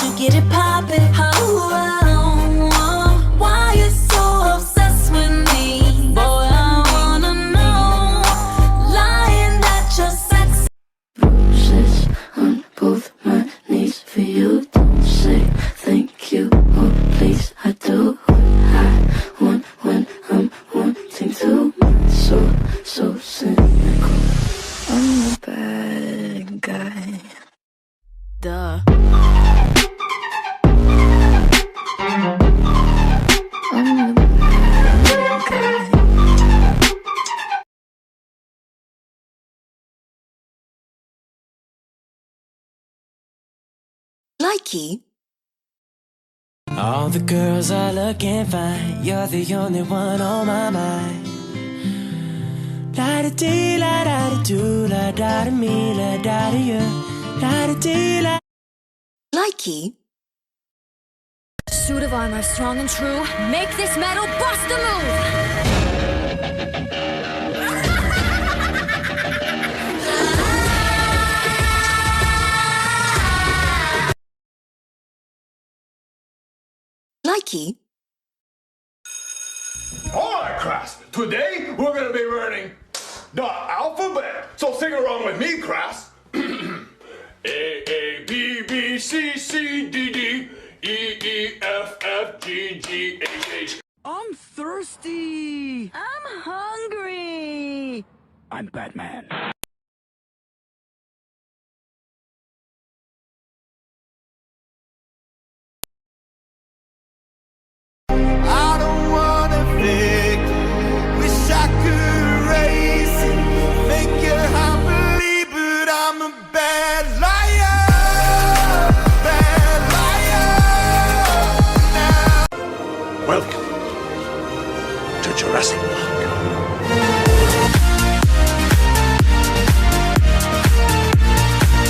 to get it poppin'. Oh, oh, why you so obsessed with me? Boy, I wanna know. Lying that you're sexy. Bruises on both my knees for you. Don't say thank you or please. I do what I want when I'm wanting to. So cynical. I'm the bad guy. Duh. I'm the bad guy. Likey. All the girls are looking fine. You're the only one on my mind. La da dee, la da da do, la da da me, la da da you, la da dee, la. Likey. Suit of armor, strong and true. Make this metal bust a move! Likey. Alright, class. Today we're gonna be learning the alphabet. So sing along with me, class. A B B C C D D E F F G H H. I'm thirsty. I'm hungry! I'm Batman. I don't wanna fake it. Wish I could erase it. Make you happily, but I'm a bad liar. Bad liar. Now. Welcome to Jurassic Park.